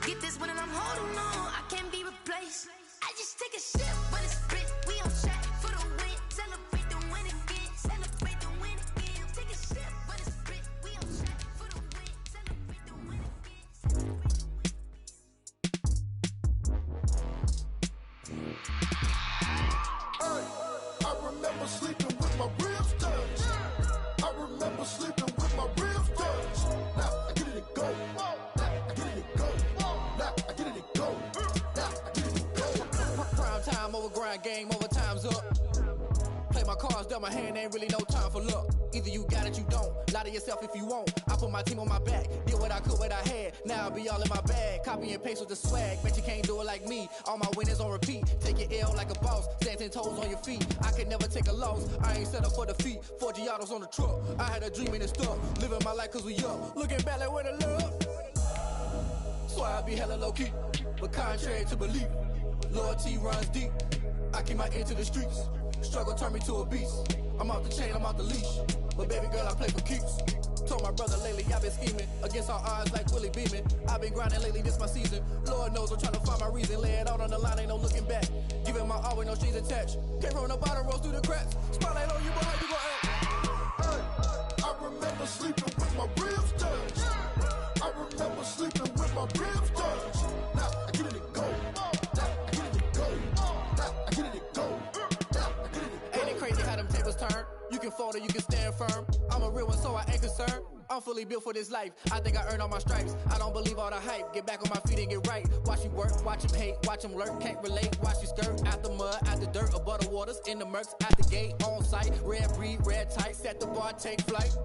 Get this one and I'm holding on. I can't be replaced. I just take a sip, but it's spit. We on track for the win. Celebrate the win again. Celebrate the win again. Take a sip, but it's spit. We on track for the win. Celebrate the win again. I remember sleeping with my ribs touched. I remember sleeping with my ribs touched. Now I get it to go. Now I get it to go. Now I get it to go. Now I get it to go. Prime time over grind game, over time's up. Play my cards, dealt my hand, ain't really no time for luck. Either you got it, you don't. Lie to yourself if you won't. I put my team on my back, did what I could, what I had. Now I'll be all in my bag. Copy and paste with the swag. Bet you can't do it like me. All my winners on repeat. Take your L like a boss. Stand 10 toes on your feet. I can never take a loss. I ain't set up for defeat. 4 Giottos on the truck. I had a dream and it's stuck. Living my life cause we up. Looking back like where the love. So I be hella low key. But contrary to belief, loyalty runs deep. I keep my ear to the streets. Struggle turned me to a beast. I'm off the chain, I'm off the leash. But baby girl, I play for keeps. Told my brother lately I've been scheming against all odds like Willie Beeman. I've been grinding lately, this my season. Lord knows I'm trying to find my reason. Lay it out on the line, ain't no looking back. Giving my all with no strings attached. Came from the bottom, rose through the cracks. Spotlight on you, boy, how you gon' act? Hey, I remember sleeping with my ribs touched. I remember sleeping with my ribs touched. Now I get it to go. Now I get it to go. Now I get it to go. Now I get it to go. Ain't it crazy how them tables turn? You can fold or you can stand firm. I'm a real one, so I ain't concerned. I'm fully built for this life. I think I earned all my stripes. I don't believe all the hype. Get back on my feet and get right. Watch you work, watch him hate, watch him lurk. Can't relate, watch you skirt. Out the mud, out the dirt, above the waters, in the murks, out the gate, on site. Red breed, red tight, set the bar, take flight.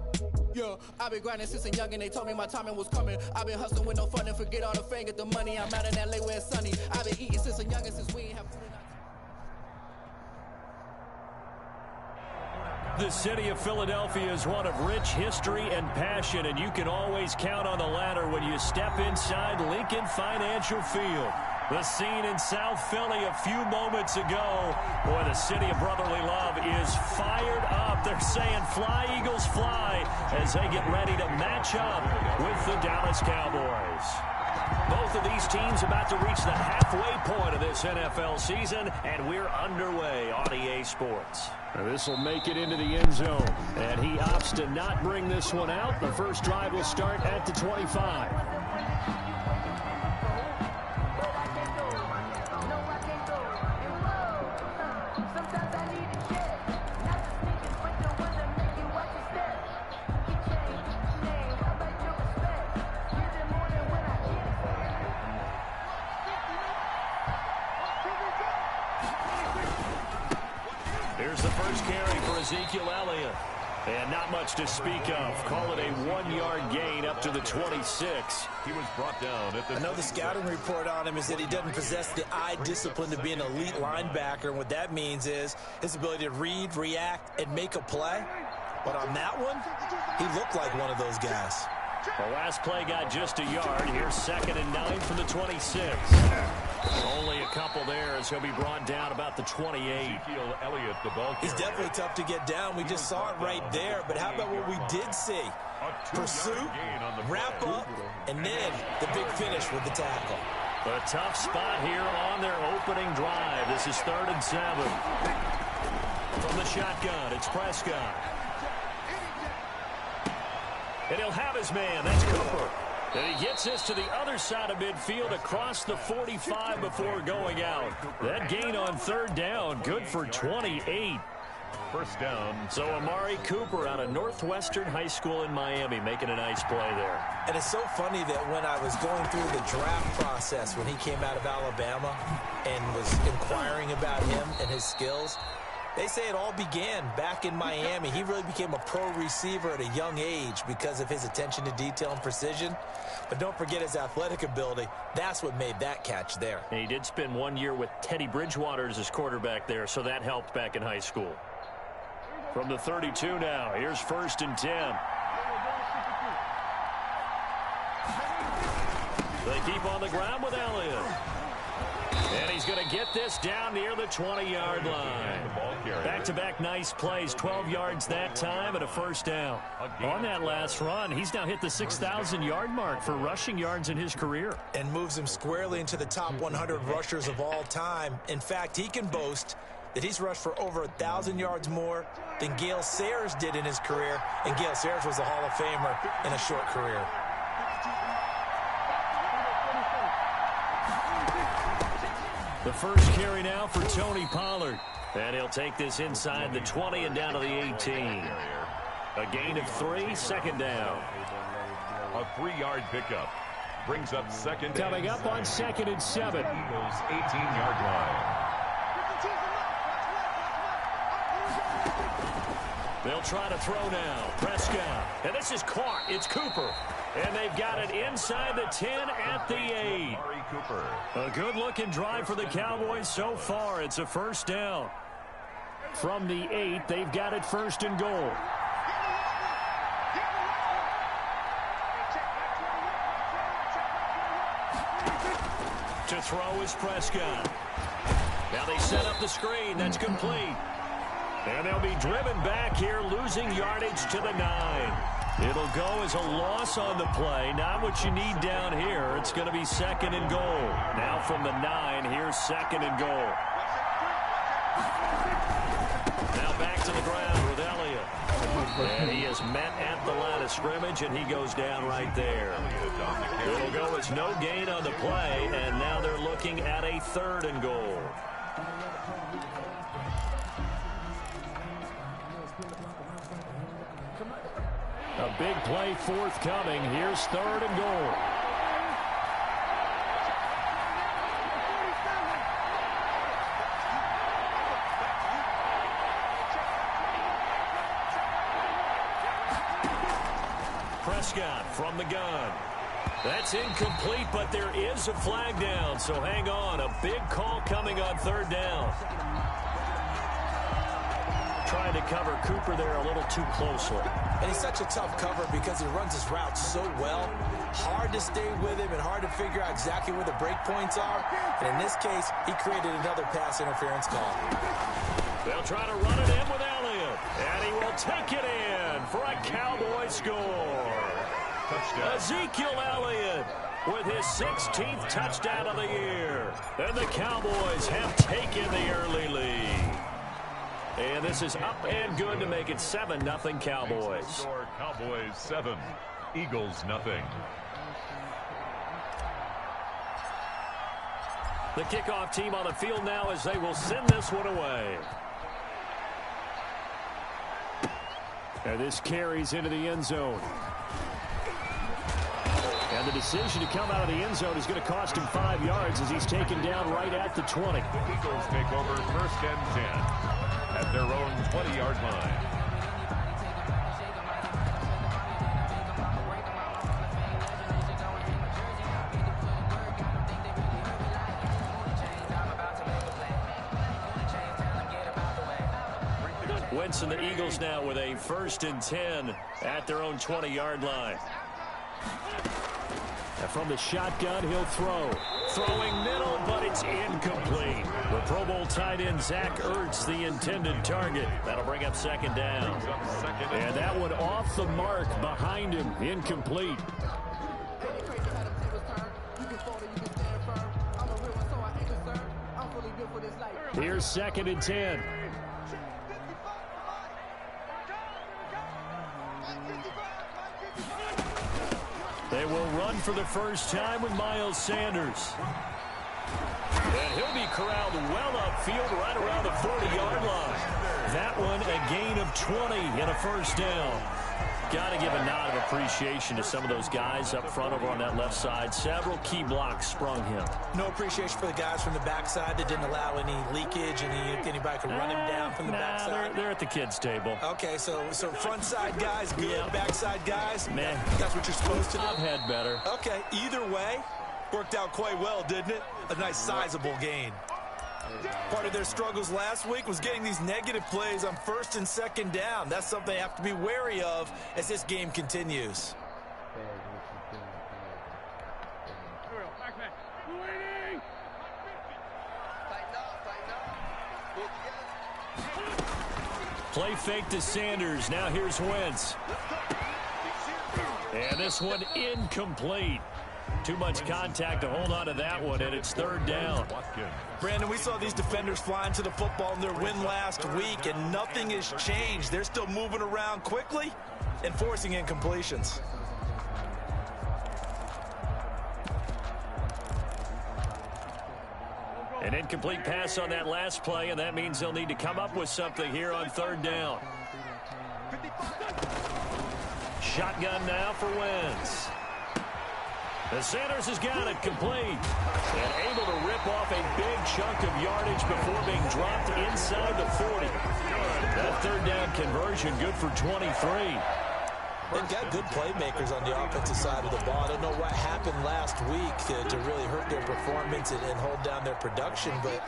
Yeah, I've been grinding since a young and they told me my timing was coming. I've been hustling with no fun and forget all the fame, get the money. I'm out in LA where it's sunny. I've been eating since a young and since we ain't have food. The city of Philadelphia is one of rich history and passion, and you can always count on the latter when you step inside Lincoln Financial Field. The scene in South Philly a few moments ago. Boy, the city of brotherly love is fired up. They're saying fly, Eagles, fly, as they get ready to match up with the Dallas Cowboys. Both of these teams about to reach the halfway point of this NFL season, and we're underway on EA Sports. This will make it into the end zone, and he opts to not bring this one out. The first drive will start at the 25. Here's the first carry for Ezekiel Elliott. And not much to speak of. Call it a 1-yard gain up to the 26. He was brought down at the... Another scouting report on him is that he doesn't possess the eye discipline to be an elite linebacker. And what that means is his ability to read, react, and make a play. But on that one, he looked like one of those guys. The last play got just a yard. Here's 2nd and 9 from the 26. Only a couple there as he'll be brought down about the 28. Ezekiel Elliott, the ball carrier. He's definitely tough to get down. We just saw it right there. But how about what we did see? Pursuit, wrap up, and then the big finish with the tackle. A tough spot here on their opening drive. This is 3rd and 7. From the shotgun, it's Prescott. And he'll have his man. That's Cooper. And he gets this to the other side of midfield across the 45 before going out. That gain on 3rd down, good for 28. First down. So Amari Cooper out of Northwestern High School in Miami making a nice play there. And it's so funny that when I was going through the draft process when he came out of Alabama and was inquiring about him and his skills, they say it all began back in Miami. He really became a pro receiver at a young age because of his attention to detail and precision. But don't forget his athletic ability. That's what made that catch there. And he did spend 1 year with Teddy Bridgewater as his quarterback there, so that helped back in high school. From the 32 now, here's 1st and 10. They keep on the ground with Elliott. And he's going to get this down near the 20-yard line. Back-to-back nice plays, 12 yards that time and a first down. On that last run, he's now hit the 6,000-yard mark for rushing yards in his career. And moves him squarely into the top 100 rushers of all time. In fact, he can boast that he's rushed for over 1,000 yards more than Gale Sayers did in his career. And Gale Sayers was a Hall of Famer in a short career. The first carry now for Tony Pollard. And he'll take this inside the 20 and down to the 18. A gain of 3, second down. A 3-yard pickup brings up second. Coming up on 2nd and 7. Eagles 18-yard line. They'll try to throw now. Prescott. And this is caught. It's Cooper. And they've got it inside the 10 at the 8. Cooper. A good-looking drive for the Cowboys so far. It's a first down. From the 8, they've got it first and goal. To throw is Prescott. Now they set up the screen. That's complete. And they'll be driven back here, losing yardage to the 9. It'll go as a loss on the play. Not what you need down here. It's going to be second and goal. Now from the 9, here's second and goal. Now back to the ground with Elliott. And he is met at the line of scrimmage, and he goes down right there. It'll go as no gain on the play, and now they're looking at a third and goal. A big play forthcoming. Here's third and goal. Prescott from the gun. That's incomplete, but there is a flag down, so hang on. A big call coming on third down. Trying to cover Cooper there a little too closely. And he's such a tough cover because he runs his route so well. Hard to stay with him and hard to figure out exactly where the break points are. And in this case, he created another pass interference call. They'll try to run it in with Elliott. And he will take it in for a Cowboy score. Touchdown. Ezekiel Elliott with his 16th touchdown of the year. And the Cowboys have taken the early lead. And this is up and good to make it 7-0 Cowboys. Score Cowboys 7, Eagles 0. The kickoff team on the field now as they will send this one away. And this carries into the end zone. And the decision to come out of the end zone is going to cost him 5 yards as he's taken down right at the 20. Eagles take over 1st and 10 at their own 20-yard line. Wentz and the Eagles now with a 1st and 10 at their own 20-yard line. And from the shotgun, he'll throw. Throwing middle, but it's incomplete. The Pro Bowl tight end, Zach Ertz, the intended target. That'll bring up second down. And that one off the mark behind him. Incomplete. Here's 2nd and 10. They will run for the first time with Miles Sanders. And he'll be corralled well upfield right around the 40-yard line. That one a gain of 20 and a first down. Got to give a nod of appreciation to some of those guys up front over on that left side. Several key blocks sprung him. No appreciation for the guys from the backside that didn't allow any leakage, anybody could run him down from the backside. They're at the kids' table. Okay, so front side guys, good, yeah. Backside guys, man, that's what you're supposed to do. I've had better. Okay, either way, worked out quite well, didn't it? A nice sizable gain. Part of their struggles last week was getting these negative plays on 1st and 2nd down. That's something they have to be wary of as this game continues. Play fake to Sanders. Now here's Wentz. And this one incomplete. Too much contact to hold on to that one, and it's third down. Brandon, we saw these defenders flying to the football in their win last week, and nothing has changed. They're still moving around quickly and forcing incompletions. An incomplete pass on that last play, and that means they'll need to come up with something here on third down. Shotgun now for Wentz. The Sanders has got it complete and able to rip off a big chunk of yardage before being dropped inside the 40. That third down conversion good for 23. They've got good playmakers on the offensive side of the ball. I don't know what happened last week to really hurt their performance and hold down their production, but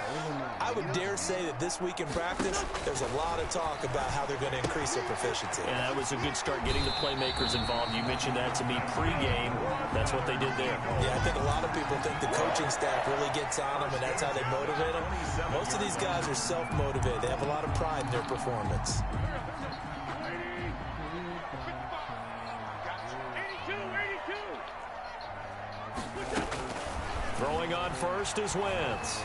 I would dare say that this week in practice, there's a lot of talk about how they're going to increase their proficiency. And that was a good start getting the playmakers involved. You mentioned that to me pregame. That's what they did there. Yeah, I think a lot of people think the coaching staff really gets on them, and that's how they motivate them. Most of these guys are self-motivated. They have a lot of pride in their performance. Throwing on first is Wentz.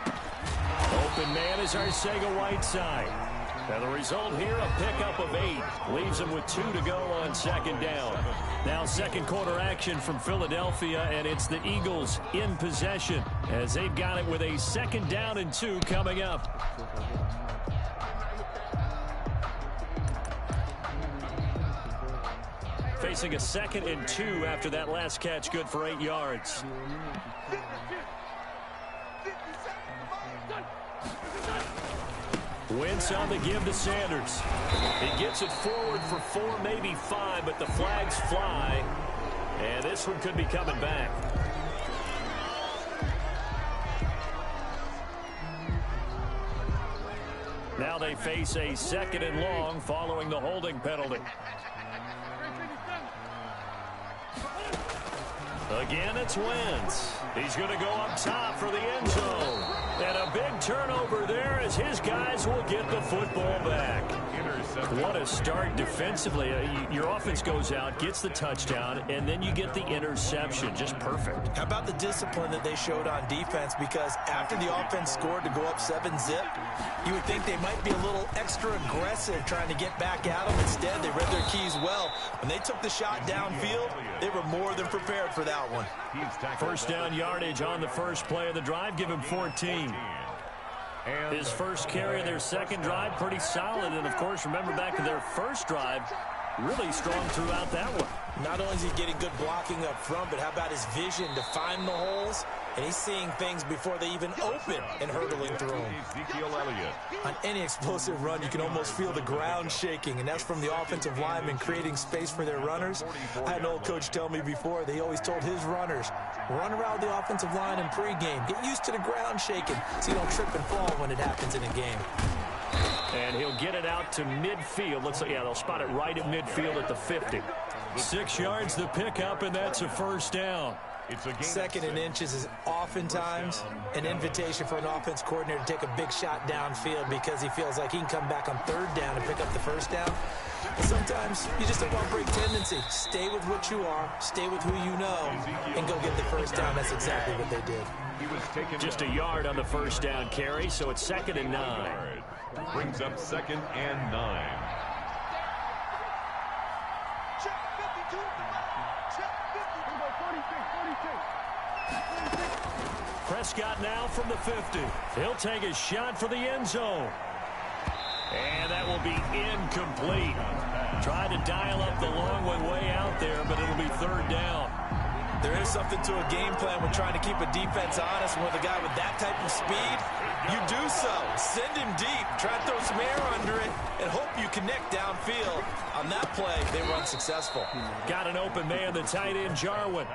Open man is Arcega-Whiteside. And the result here, a pickup of 8. Leaves him with 2 to go on second down. Now second quarter action from Philadelphia, and it's the Eagles in possession as they've got it with a 2nd down and 2 coming up. Facing a 2nd and 2 after that last catch, good for 8 yards. Wentz on the give to Sanders. He gets it forward for 4, maybe 5, but the flags fly. And this one could be coming back. Now they face a 2nd and long following the holding penalty. Again, it's Wentz. He's going to go up top for the end zone. And a big turnover there as his guys will get the football back. What a start defensively. Your offense goes out, gets the touchdown, and then you get the interception. Just perfect. How about the discipline that they showed on defense? Because after the offense scored to go up 7-zip, you would think they might be a little extra aggressive trying to get back at them. Instead, they read their keys well. When they took the shot downfield, they were more than prepared for that one. First down yardage on the first play of the drive. Give him 14. His first carry of their second drive, pretty solid. And, of course, remember back to their first drive, really strong throughout that one. Not only is he getting good blocking up front, but how about his vision to find the holes? And he's seeing things before they even open and hurtling through them. On any explosive run, you can almost feel the ground shaking, and that's from the offensive linemen creating space for their runners. I had an old coach tell me before, they always told his runners, run around the offensive line in pregame. Get used to the ground shaking so you don't trip and fall when it happens in a game. And he'll get it out to midfield. Let's see, yeah, they'll spot it right at midfield at the 50. 6 yards the pickup, and that's a first down. 2nd and inches is oftentimes an invitation for an offense coordinator to take a big shot downfield because he feels like he can come back on 3rd down and pick up the first down. But sometimes you just don't want to break tendency. Stay with what you are, stay with who you know, and go get the first down. That's exactly what they did. Just a yard on the first down carry, so it's 2nd and 9. Brings up 2nd and 9. Prescott now from the 50. He'll take a shot for the end zone. And that will be incomplete. Tried to dial up the long one way out there, but it'll be 3rd down. There is something to a game plan when trying to keep a defense honest. With a guy with that type of speed, you do so. Send him deep. Try to throw some air under it and hope you connect downfield. On that play, they were unsuccessful. Got an open man, the tight end, Jarwin.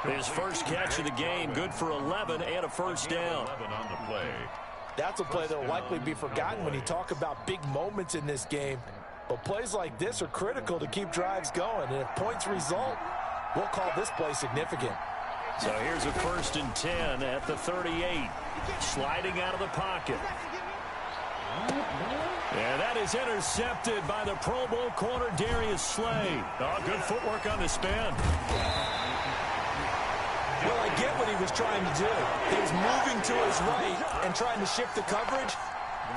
His first catch of the game, good for 11 and a first down. On the play. That's a play that will likely be forgotten when you talk about big moments in this game. But plays like this are critical to keep drives going. And if points result, we'll call this play significant. So here's a 1st and 10 at the 38. Sliding out of the pocket. And that is intercepted by the Pro Bowl corner, Darius Slay. Oh, good footwork on the spin. Well, I get what he was trying to do. He was moving to his right and trying to shift the coverage,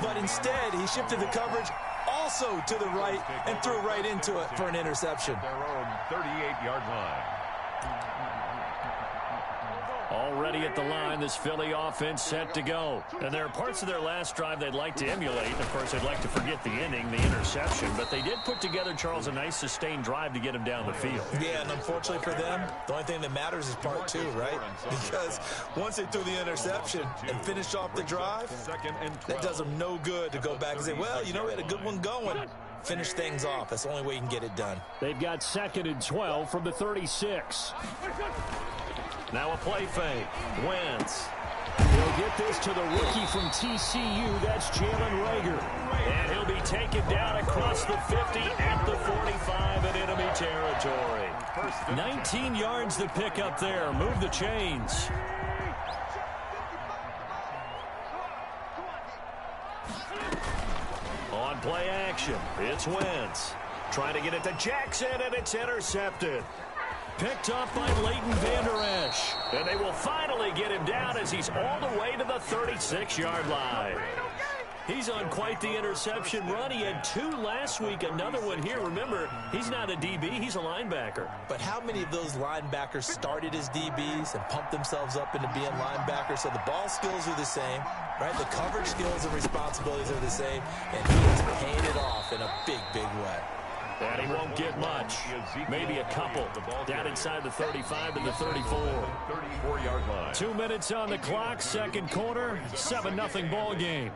but instead he shifted the coverage also to the right and threw right into it for an interception. Their own 38-yard line. Already at the line, this Philly offense set to go. And there are parts of their last drive they'd like to emulate. Of course, they'd like to forget the ending, the interception. But they did put together, Charles, a nice sustained drive to get him down the field. Yeah, and unfortunately for them, the only thing that matters is part two, right? Because once they threw the interception and finished off the drive, that does them no good to go back and say, well, you know, we had a good one going. Finish things off. That's the only way you can get it done. They've got 2nd and 12 from the 36. Now a play fake. Wentz. He'll get this to the rookie from TCU. That's Jalen Reagor. And he'll be taken down across the 50 at the 45 in enemy territory. 19 yards to pick up there. Move the chains. On play action, it's Wentz. Trying to get it to Jackson, and it's intercepted. Picked up by Leighton Vander Esch. And they will finally get him down as he's all the way to the 36-yard line. He's on quite the interception run. He had 2 last week, another one here. Remember, he's not a DB, he's a linebacker. But how many of those linebackers started as DBs and pumped themselves up into being linebackers? So the ball skills are the same, right? The coverage skills and responsibilities are the same, and he is paying it off in a big, big way. And he won't get much. Maybe a couple. Down inside the 35 to the 34. 34-yard line. 2 minutes on the clock, second quarter, 7-0 ball game.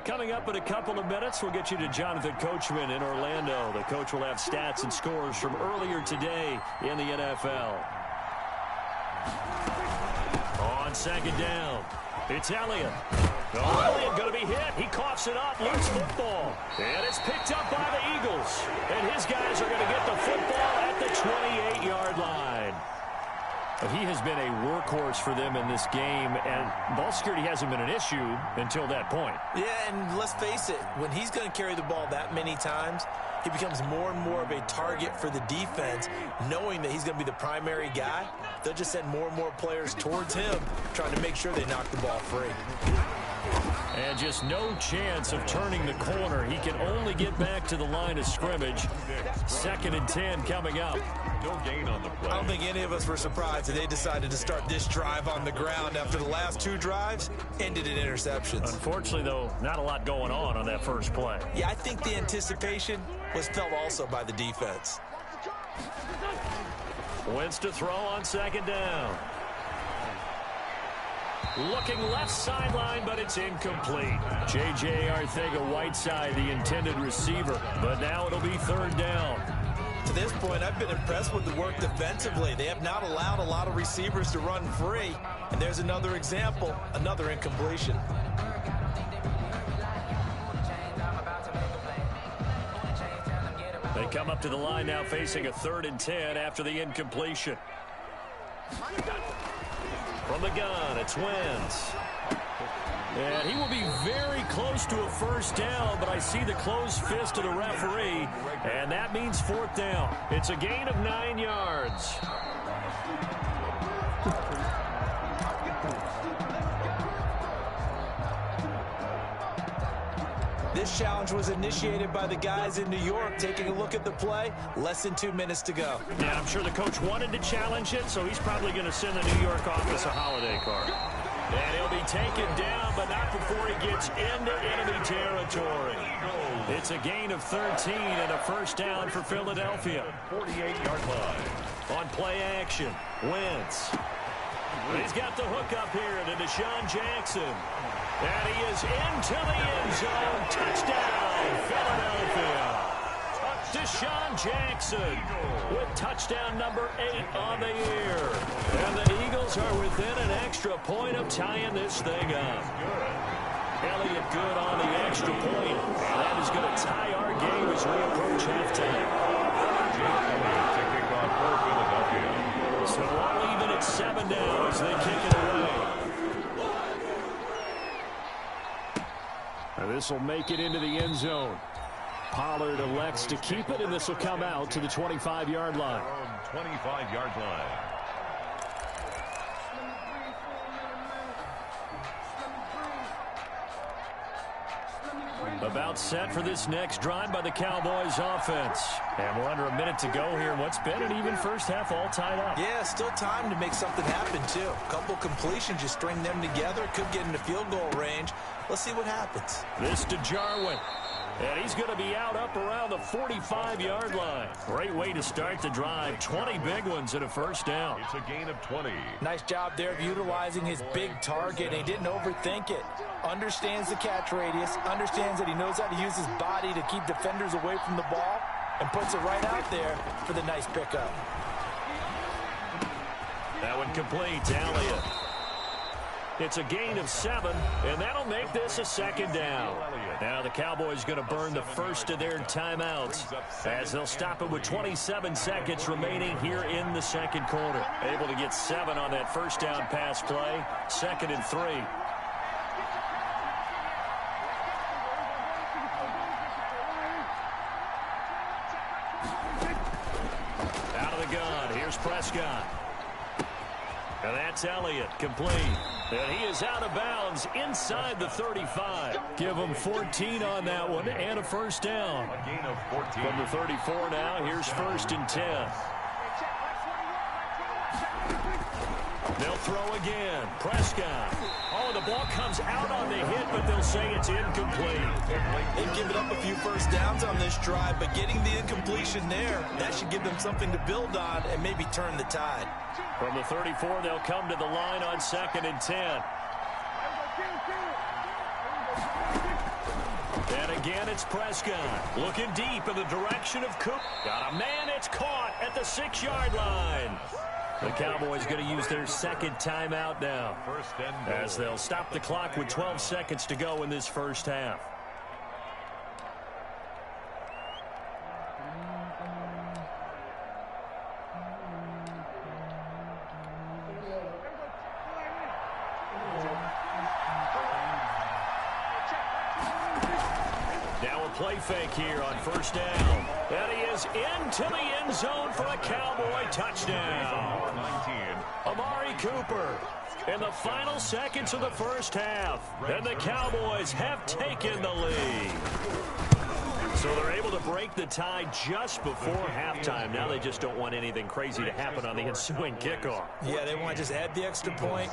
Coming up in a couple of minutes, we'll get you to Jonathan Coachman in Orlando. The coach will have stats and scores from earlier today in the NFL. On second down, it's Elliott. Elliott going to be hit. He coughs it up, loose football. And it's picked up by the Eagles. And his guys are going to get the football at the 28-yard line. But he has been a workhorse for them in this game, and ball security hasn't been an issue until that point. Yeah, and let's face it, when he's going to carry the ball that many times, he becomes more and more of a target for the defense, knowing that he's going to be the primary guy. They'll just send more and more players towards him, trying to make sure they knock the ball free. And just no chance of turning the corner. He can only get back to the line of scrimmage. 2nd and 10 coming up. No gain on the play. I don't think any of us were surprised that they decided to start this drive on the ground after the last 2 drives ended in interceptions. Unfortunately, though, not a lot going on that first play. Yeah, I think the anticipation was felt also by the defense. Wentz to throw on second down. Looking left sideline, but it's incomplete. J.J. Arcega-Whiteside, the intended receiver, but now it'll be third down. To this point, I've been impressed with the work defensively. They have not allowed a lot of receivers to run free. And there's another example, another incompletion. They come up to the line now facing a 3rd and 10 after the incompletion. From the gun, it's Wentz. And he will be very close to a first down, but I see the closed fist of the referee, and that means 4th down. It's a gain of 9 yards. This challenge was initiated by the guys in New York. Taking a look at the play, less than 2 minutes to go. Yeah, I'm sure the coach wanted to challenge it, so he's probably going to send the New York office a holiday card. And he'll be taken down, but not before he gets into enemy territory. It's a gain of 13 and a first down for Philadelphia. 48-yard line. On play action, Wentz. He's got the hook up here to Deshaun Jackson. And he is into the end zone. Touchdown, Philadelphia. Deshaun Jackson with touchdown number 8 on the year. And the Eagles are within an extra point of tying this thing up. Elliott good on the extra point. And that is going to tie our game as we approach halftime. So all even at 7 now as they kick it away. This will make it into the end zone. Pollard elects to keep it, and this will come out to the 25-yard line. 25-yard line. About set for this next drive by the Cowboys offense. And we're under a minute to go here. What's been an even first half, all tied up. Yeah, still time to make something happen, too. A couple completions, just string them together. Could get into field goal range. Let's see what happens. This to Jarwin. And he's going to be out up around the 45-yard line. Great way to start the drive. 20 big ones and a first down. It's a gain of 20. Nice job there of utilizing his big target. He didn't overthink it. Understands the catch radius. Understands that he knows how to use his body to keep defenders away from the ball. And puts it right out there for the nice pickup. That one complete to Elliott. It's a gain of 7, and that'll make this a second down. Now the Cowboys going to burn the first of their timeouts as they'll stop it with 27 seconds remaining here in the second quarter. Able to get 7 on that first down pass play. 2nd and 3. Out of the gun. Here's Prescott. And that's Elliott, complete. And he is out of bounds inside the 35. Give him 14 on that one and a first down. A gain of 14. From the 34 now, here's 1st and 10. They'll throw again. Prescott. Oh, the ball comes out on the hit, but they'll say it's incomplete. They've given up a few first downs on this drive, but getting the incompletion there, that should give them something to build on and maybe turn the tide. From the 34, they'll come to the line on 2nd and 10. And again, it's Prescott. Looking deep in the direction of Cook. Got a man, it's caught at the 6-yard line. The Cowboys going to use their second timeout now as they'll stop the clock with 12 seconds to go in this first half. Now a play fake here on first down. And he is into the end zone for a Cowboy touchdown. Amari Cooper in the final seconds of the first half. And the Cowboys have taken the lead. So they're able to break the tie just before halftime. Now they just don't want anything crazy to happen on the ensuing kickoff. Yeah, they want to just add the extra point,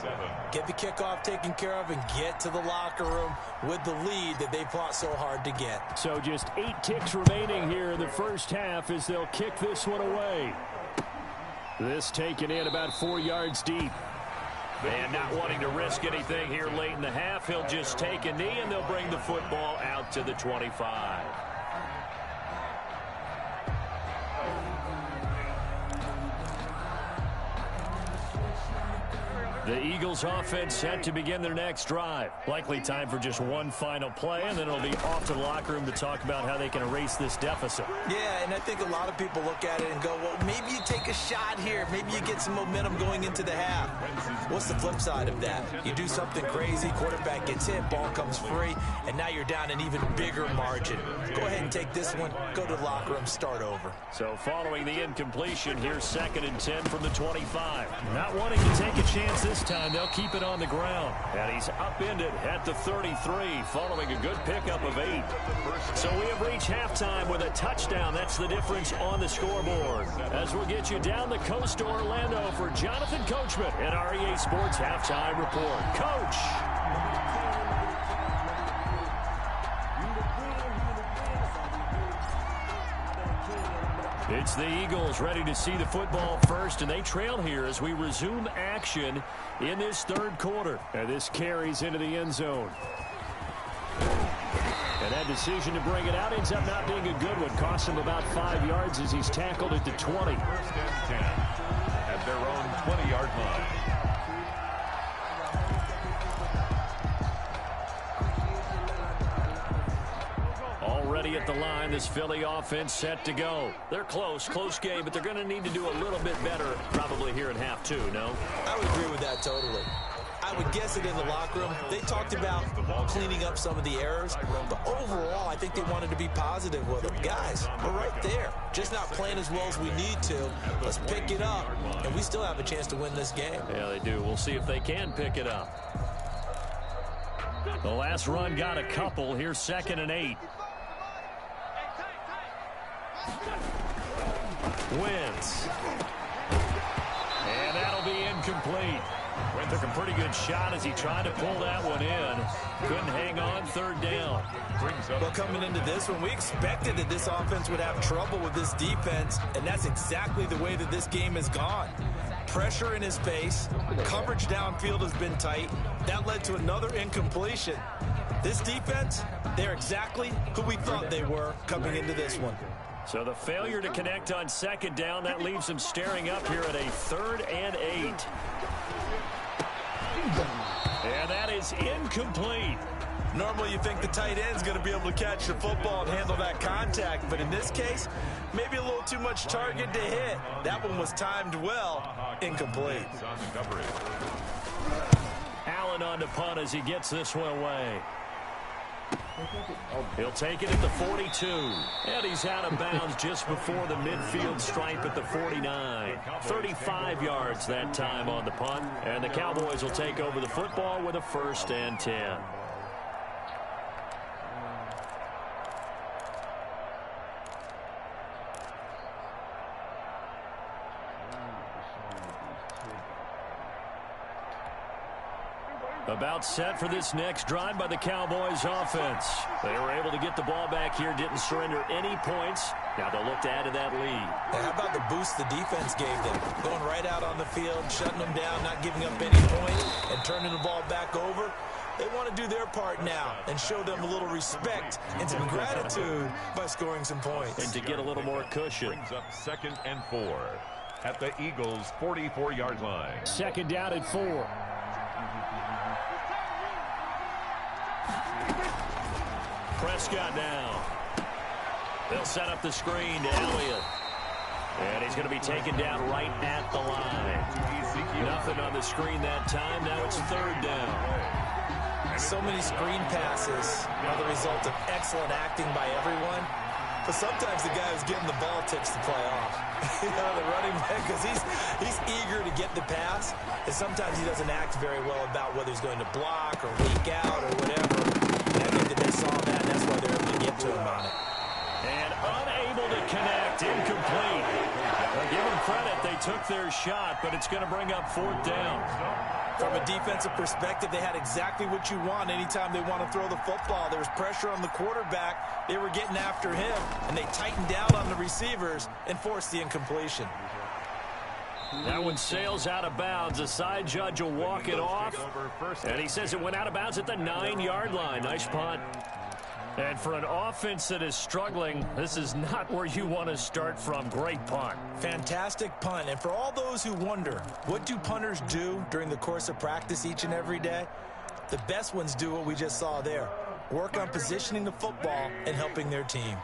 get the kickoff taken care of, and get to the locker room with the lead that they fought so hard to get. So just 8 ticks remaining here in the first half as they'll kick this one away. This taken in about 4 yards deep. And not wanting to risk anything here late in the half, he'll just take a knee, and they'll bring the football out to the 25. The Eagles offense set to begin their next drive. Likely time for just one final play, and then it'll be off to the locker room to talk about how they can erase this deficit. Yeah, and I think a lot of people look at it and go, well, maybe you take a shot here. Maybe you get some momentum going into the half. What's the flip side of that? You do something crazy, quarterback gets hit, ball comes free, and now you're down an even bigger margin. Go ahead and take this one, go to the locker room, start over. So following the incompletion, here's 2nd and 10 from the 25. Not wanting to take a chance this time, they'll keep it on the ground. And he's upended at the 33 following a good pickup of 8. So we have reached halftime with a touchdown. That's the difference on the scoreboard. As we'll get you down the coast to Orlando for Jonathan Coachman and our EA Sports Halftime Report. Coach! It's the Eagles ready to see the football first, and they trail here as we resume action in this third quarter. And this carries into the end zone. And that decision to bring it out ends up not being a good one. Costs him about 5 yards as he's tackled at the 20. 1st and 10 at their own 20-yard line. Already at the line, this Philly offense set to go. They're close game, but they're going to need to do a little bit better probably here in half 2, no? I would agree with that totally. I would guess it in the locker room. They talked about cleaning up some of the errors, but overall, I think they wanted to be positive with it. Guys, we're right there. Just not playing as well as we need to. Let's pick it up, and we still have a chance to win this game. Yeah, they do. We'll see if they can pick it up. The last run got a couple. Here's 2nd and 8. Wins. And that'll be incomplete. Took a pretty good shot as he tried to pull that one in. Couldn't hang on, 3rd down. Well, coming into this one, we expected that this offense would have trouble with this defense, and that's exactly the way that this game has gone. Pressure in his face. Coverage downfield has been tight. That led to another incompletion. This defense, they're exactly who we thought they were coming into this one. So the failure to connect on 2nd down, that leaves him staring up here at a 3rd and 8. And that is incomplete. Normally you think the tight end's going to be able to catch the football and handle that contact, but in this case, maybe a little too much target to hit. That one was timed well. Incomplete. Allen on the punt as he gets this one away. He'll take it at the 42. And he's out of bounds just before the midfield stripe at the 49. 35 yards that time on the punt. And the Cowboys will take over the football with a 1st and 10. About set for this next drive by the Cowboys offense. They were able to get the ball back here, didn't surrender any points. Now they'll look to add to that lead. How about the boost the defense gave them? Going right out on the field, shutting them down, not giving up any points, and turning the ball back over. They want to do their part now and show them a little respect and some gratitude by scoring some points. And to get a little more cushion. Brings up 2nd and 4 at the Eagles' 44-yard line. 2nd down and 4. Prescott now. They'll set up the screen to Elliott. And he's going to be taken down right at the line. Nothing on the screen that time. Now it's 3rd down. So many screen passes are the result of excellent acting by everyone. But sometimes the guy who's getting the ball takes the play off. You know, the running back, because he's eager to get the pass. And sometimes he doesn't act very well about whether he's going to block or leak out or whatever. And I think that they saw that, and that's why they're able to get to him on it. And unable to connect, incomplete. Well, give them credit, they took their shot, but it's going to bring up 4th down. From a defensive perspective, they had exactly what you want anytime they want to throw the football. There was pressure on the quarterback. They were getting after him, and they tightened down on the receivers and forced the incompletion. That one sails out of bounds. The side judge will walk it off, and he says it went out of bounds at the 9-yard line. Nice punt. And for an offense that is struggling, this is not where you want to start from. Great punt. Fantastic punt. And for all those who wonder, what do punters do during the course of practice each and every day? The best ones do what we just saw there. Work on positioning the football and helping their team.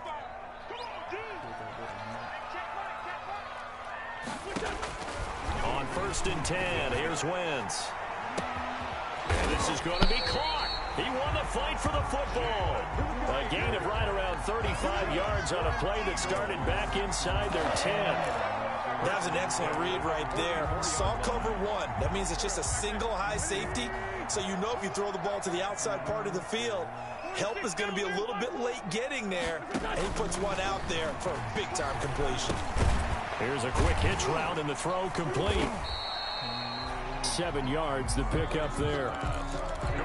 On 1st and 10, here's Wentz. And this is going to be caught. He won the fight for the football. A gain of right around 35 yards on a play that started back inside their 10. That was an excellent read right there. Saw cover 1. That means it's just a single high safety. So you know if you throw the ball to the outside part of the field, help is going to be a little bit late getting there. And he puts one out there for a big-time completion. Here's a quick hitch route and the throw complete. 7 yards, the pick up there.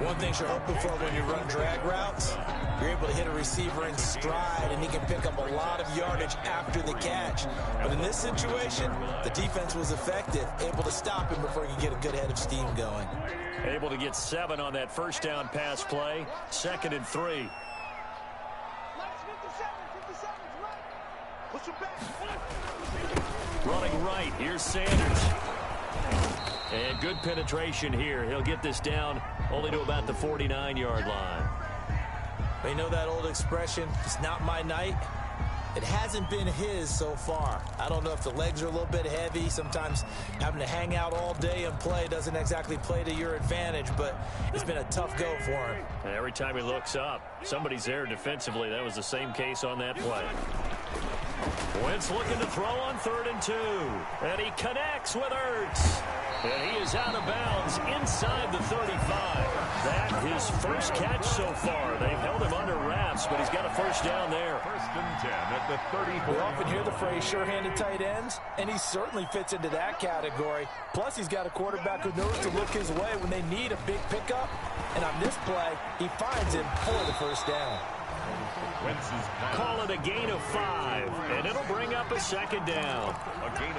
One thing you're hoping for when you run drag routes, you're able to hit a receiver in stride, and he can pick up a lot of yardage after the catch. But in this situation, the defense was effective, able to stop him before he could get a good head of steam going. Able to get 7 on that 1st down pass play. 2nd and 3. Running right, here's Sanders. And good penetration here. He'll get this down only to about the 49-yard line. You know that old expression, it's not my night? It hasn't been his so far. I don't know if the legs are a little bit heavy. Sometimes having to hang out all day and play doesn't exactly play to your advantage, but it's been a tough go for him. And every time he looks up, somebody's there defensively. That was the same case on that play. Wentz looking to throw on 3rd and 2. And he connects with Ertz. And he is out of bounds inside the 35. That his first catch so far. They've held him under wraps, but he's got a first down there. 1st and 10 at the 34. We often hear the phrase sure-handed tight ends, and he certainly fits into that category. Plus, he's got a quarterback who knows to look his way when they need a big pickup. And on this play, he finds him for the first down. Call it a gain of 5, and it'll bring up a 2nd down.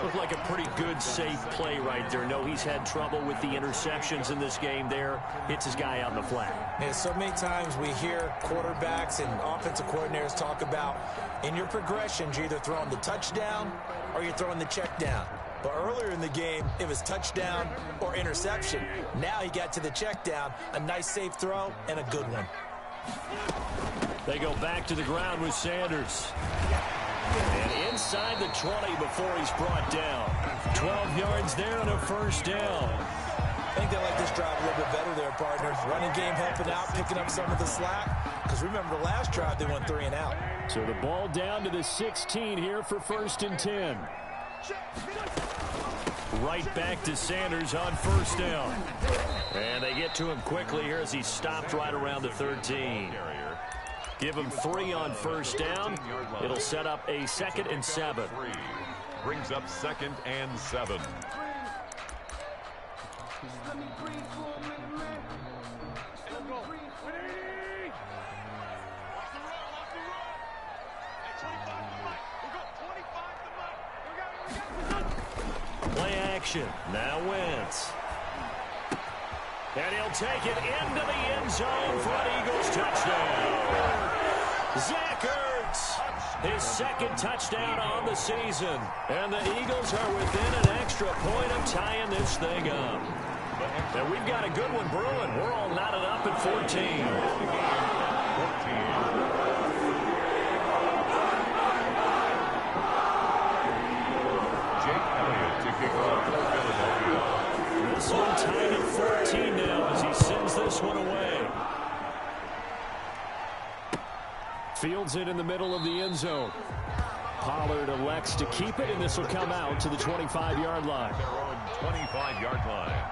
Looked like a pretty good, safe play right there. No, he's had trouble with the interceptions in this game there. Hits his guy out in the flat. And so many times we hear quarterbacks and offensive coordinators talk about in your progressions, you're either throwing the touchdown or you're throwing the check down. But earlier in the game, it was touchdown or interception. Now he got to the check down, a nice safe throw, and a good one. They go back to the ground with Sanders. And inside the 20 before he's brought down. 12 yards there and a first down. I think they like this drive a little bit better there, partners. Running game helping out, picking up some of the slack. Because remember the last drive, they went 3 and out. So the ball down to the 16 here for 1st and 10. Right back to Sanders on 1st down. And they get to him quickly here as he stopped right around the 13. Give him 3 on 1st down. It'll set up a 2nd and 7. Brings up 2nd and 7. Play action. Now Wentz. And he'll take it into the end zone for an Eagles touchdown. Zach Ertz, his 2nd touchdown on the season. And the Eagles are within an extra point of tying this thing up. And we've got a good one brewing. We're all knotted up at 14. This one tied at 14 now as he sends this one away. Fields it in the middle of the end zone. Pollard elects to keep it, and this will come out to the 25-yard line. Their own 25-yard line.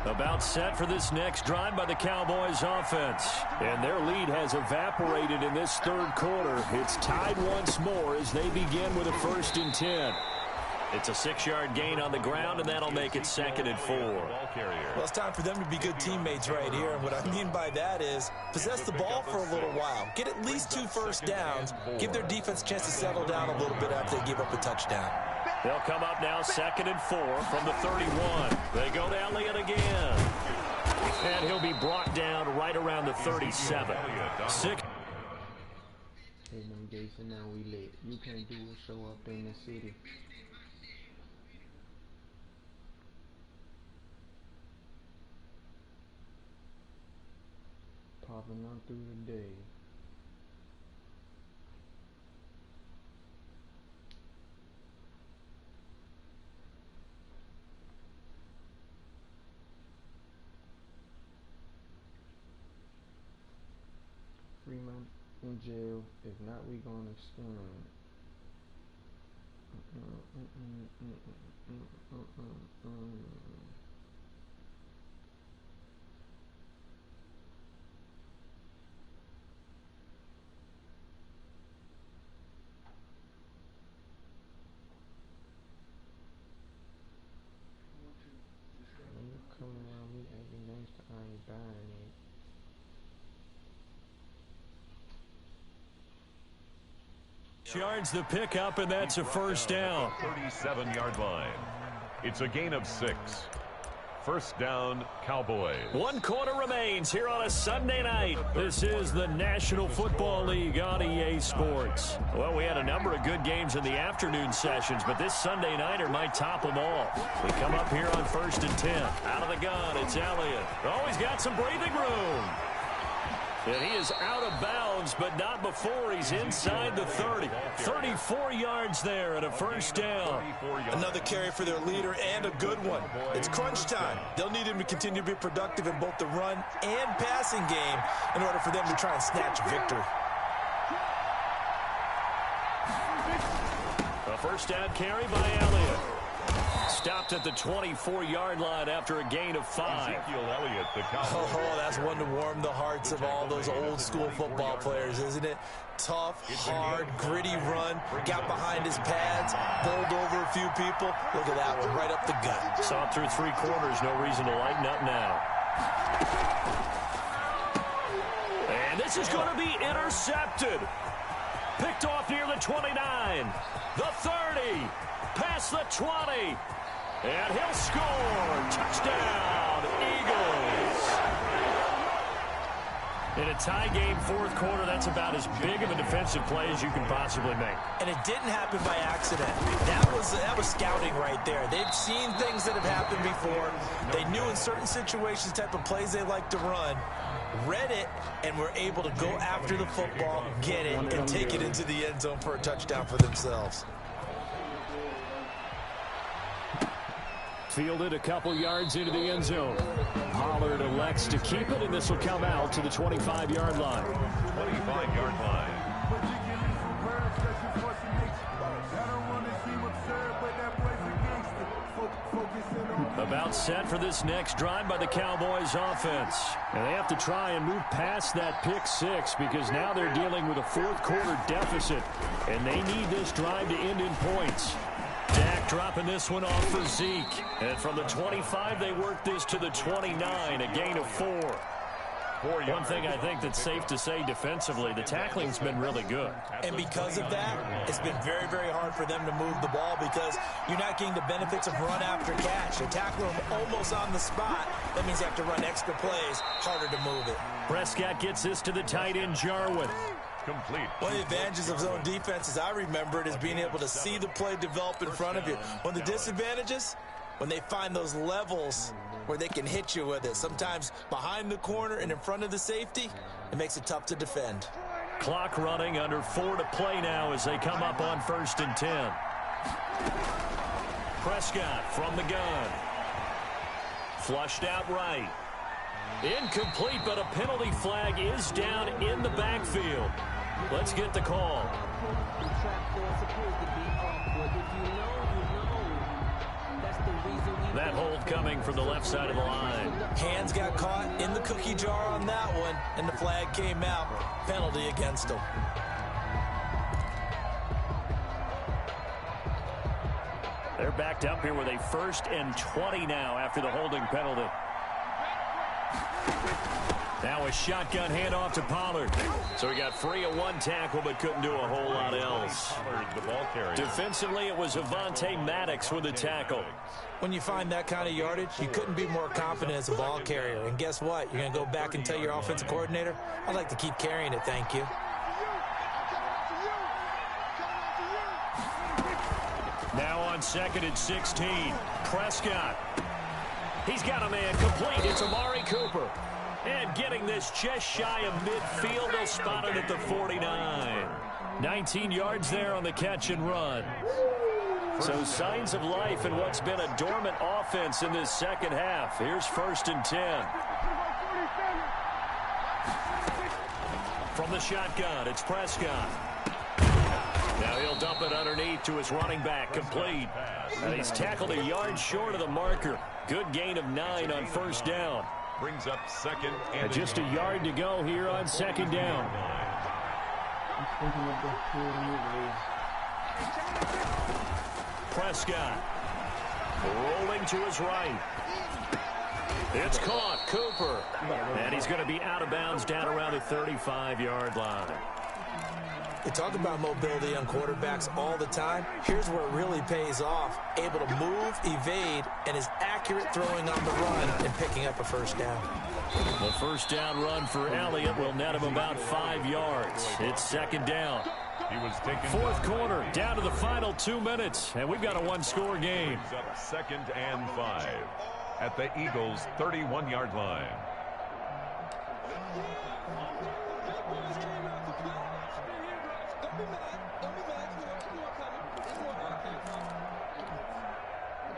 About set for this next drive by the Cowboys offense. And their lead has evaporated in this 3rd quarter. It's tied once more as they begin with a 1st and 10. It's a 6-yard gain on the ground, and that'll make it 2nd and 4. Well, it's time for them to be good teammates right here. And what I mean by that is possess the ball for a little while. Get at least 2 first downs. Give their defense a chance to settle down a little bit after they give up a touchdown. They'll come up now 2nd and 4 from the 31. They go to Elliott again. And he'll be brought down right around the 37. 6. Hey, them Jason, now we late. You can't do a show up in the city. Popping on through the day. Fremont in jail. If not, we gonna extend. Come around me acting nice to I ain't buying it. Yards the pickup, and that's a first down. 37-yard line. It's a gain of 6. First down, Cowboys. 1 quarter remains here on a Sunday night. This is the National Football League on EA Sports. Well, we had a number of good games in the afternoon sessions, but this Sunday nighter might top them all. We come up here on 1st and 10. Out of the gun, it's Elliott. Oh, he's got some breathing room. And he is out of bounds, but not before he's inside the 30. 34 yards there and a first down. Another carry for their leader and a good one. It's crunch time. They'll need him to continue to be productive in both the run and passing game in order for them to try and snatch a victory. A first down carry by Elliott. Stopped at the 24-yard line after a gain of 5. Ezekiel Elliott, the Oh, that's one to warm the hearts of all those old-school football players, isn't it? Tough, hard, gritty run. Got behind his pads, bowled over a few people. Look at that one, right up the gut. Saw it through 3 quarters. No reason to lighten up now. And this is going to be intercepted. Picked off near the 29, the 30, past the 20. And he'll score. Touchdown, Eagles. In a tie game, 4th quarter, that's about as big of a defensive play as you can possibly make. And it didn't happen by accident. That was scouting right there. They've seen things that have happened before. They knew in certain situations the type of plays they like to run. Read it, and were able to go after the football, get it, and take it into the end zone for a touchdown for themselves. Fielded a couple yards into the end zone. Pollard elects to keep it, and this will come out to the 25-yard line. 25-yard line. About set for this next drive by the Cowboys offense. And they have to try and move past that pick 6 because now they're dealing with a 4th quarter deficit, and they need this drive to end in points. Dak dropping this one off for Zeke. And from the 25, they work this to the 29, a gain of 4. One thing I think that's safe to say defensively, the tackling's been really good. And because of that, it's been very, very hard for them to move the ball because you're not getting the benefits of run after catch. You tackle them almost on the spot. That means you have to run extra plays, harder to move it. Prescott gets this to the tight end, Jarwin. Complete. One of the advantages of zone defense, as I remember it, is being able to see the play develop in front of you. One of the disadvantages, when they find those levels where they can hit you with it, sometimes behind the corner and in front of the safety, it makes it tough to defend. Clock running, under 4 to play now as they come up on 1st and 10. Prescott from the gun. Flushed out right. Incomplete, but a penalty flag is down in the backfield. Let's get the call. That hold coming from the left side of the line. Hands got caught in the cookie jar on that one, and the flag came out. Penalty against him. They're backed up here with a 1st and 20 now after the holding penalty. Now a shotgun handoff to Pollard. So he got free of 1 tackle but couldn't do a whole lot else. The ball carrier. Defensively, it was Avonte Maddox with the tackle. When you find that kind of yardage, you couldn't be more confident as a ball carrier. And guess what? You're going to go back and tell your offensive coordinator, I'd like to keep carrying it, thank you. Now on 2nd and 16, Prescott. He's got a man complete. It's Amari Cooper. And getting this just shy of midfield, they'll spot it at the 49. 19 yards there on the catch and run. So signs of life in what's been a dormant offense in this second half. Here's 1st and 10. From the shotgun, it's Prescott. Now he'll dump it underneath to his running back, complete. And he's tackled a yard short of the marker. Good gain of 9 on 1st down. Brings up 2nd and just a yard to go here on 2nd down. Prescott rolling to his right. It's caught, Cooper. And he's going to be out of bounds down around the 35-yard line. They talk about mobility on quarterbacks all the time. Here's where it really pays off. Able to move, evade, and is accurate accurate throwing on the run and picking up a first down. The first down run for Elliott will net him about 5 yards. It's second down. He was taken Fourth quarter, down to the final 2 minutes, and we've got a one-score game. up 2nd and 5 at the Eagles' 31-yard line.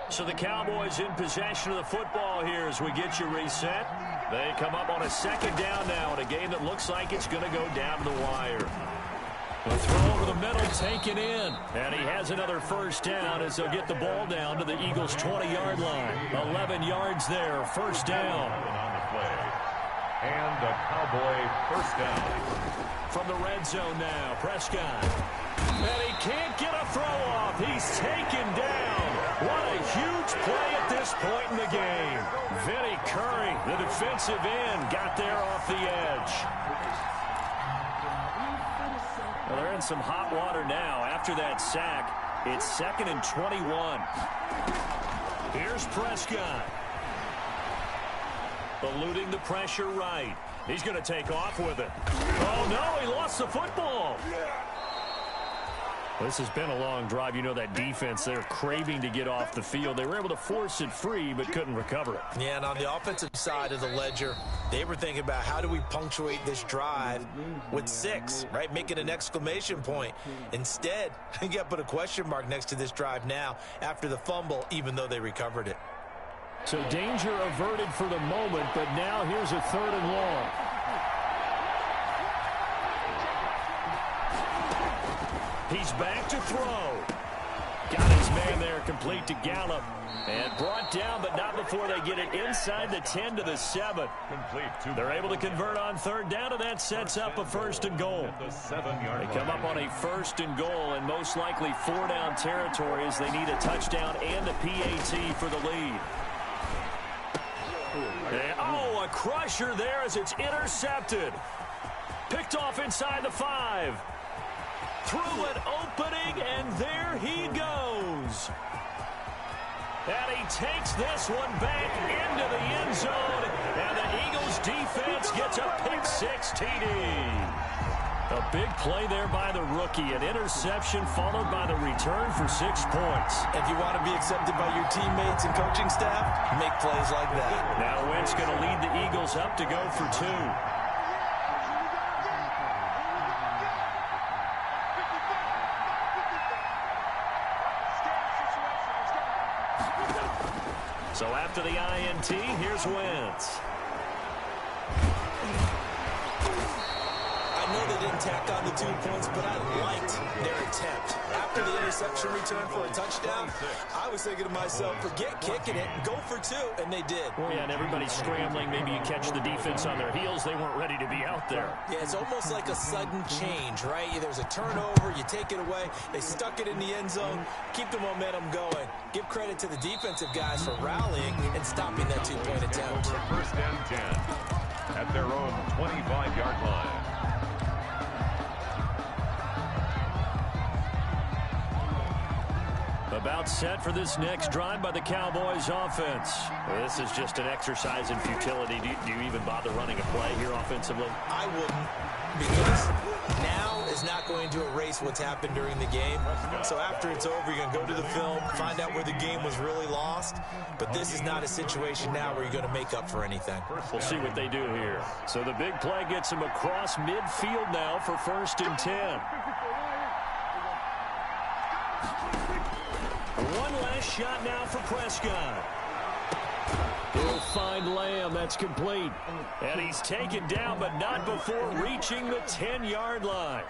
So the Cowboys in possession of the football here as we get you reset. They come up on a second down now in a game that looks like it's going to go down to the wire. The throw over the middle taken in. And he has another first down as they'll get the ball down to the Eagles' 20-yard line. 11 yards there, first down. On the play. And a Cowboy first down. From the red zone now, Prescott. And he can't get a throw off. He's taken down. What a huge play at this point in the game. Vinny Curry, the defensive end, got there off the edge. Well, they're in some hot water now. After that sack, it's 2nd and 21. Here's Prescott. Eluding the pressure right. He's going to take off with it. Oh, no, he lost the football. This has been a long drive. You know that defense, they're craving to get off the field. They were able to force it free but couldn't recover it. Yeah, and on the offensive side of the ledger, they were thinking about how do we punctuate this drive with 6, right? Make it an exclamation point. Instead, you got to put a question mark next to this drive now after the fumble, even though they recovered it. So danger averted for the moment, but now here's a 3rd and long. He's back to throw. Got his man there complete to Gallup. And brought down, but not before they get it inside the 10 to the 7. They're able to convert on 3rd down, and that sets up a 1st and goal. They come up on a 1st and goal, and most likely 4-down territory as they need a touchdown and a PAT for the lead. Oh, a crusher there as it's intercepted. Picked off inside the 5. Through an opening, and there he goes. And he takes this one back into the end zone, and the Eagles defense gets a pick-6 TD. A big play there by the rookie, an interception followed by the return for 6 points. If you want to be accepted by your teammates and coaching staff, make plays like that. Now Wentz going to lead the Eagles up to go for 2. So after the INT, here's Wentz. I know they didn't tack on the 2 points, but I liked their attempt. After the interception return for a touchdown, I was thinking to myself, forget kicking it, go for 2, and they did. Yeah, and everybody's scrambling. Maybe you catch the defense on their heels. They weren't ready to be out there. Yeah, it's almost like a sudden change, right? There's a turnover, you take it away, they stuck it in the end zone, keep the momentum going. Give credit to the defensive guys for rallying and stopping that 2-point attempt. 1st and 10 at their own 25-yard line. About set for this next drive by the Cowboys offense. This is just an exercise in futility. Do you even bother running a play here offensively? I wouldn't, because now is not going to erase what's happened during the game. So after it's over, you're going to go to the film, find out where the game was really lost. But this is not a situation now where you're going to make up for anything. We'll see what they do here. So the big play gets them across midfield now for 1st and 10. One last shot now for Prescott. He'll find Lamb. That's complete. And he's taken down, but not before reaching the 10-yard line.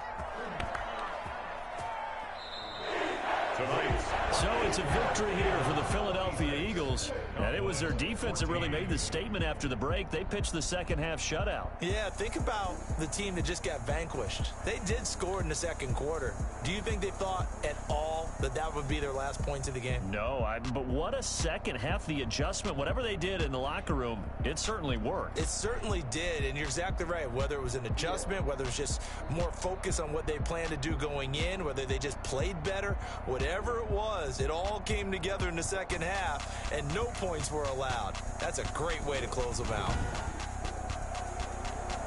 So it's a victory here for the Philadelphia Eagles. And it was their defense that really made the statement after the break. They pitched the second-half shutout. Yeah, think about the team that just got vanquished. They did score in the 2nd quarter. Do you think they thought at all that would be their last points of the game? No, but what a second half. The adjustment, whatever they did in the locker room, it certainly worked. It certainly did, and you're exactly right. Whether it was an adjustment, whether it was just more focus on what they planned to do going in, whether they just played better, whatever it was, it all came together in the second half, and no points were allowed. That's a great way to close them out.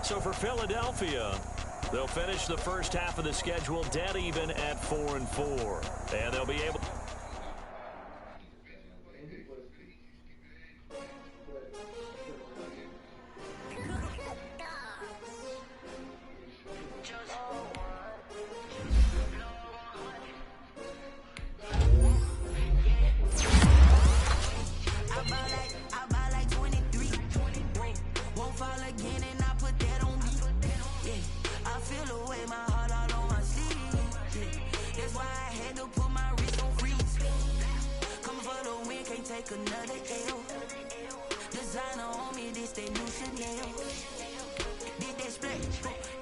So for Philadelphia, they'll finish the first half of the schedule dead even at 4-4. And they'll be able... Another L. Designer on me, this they new Chanel. Did that split,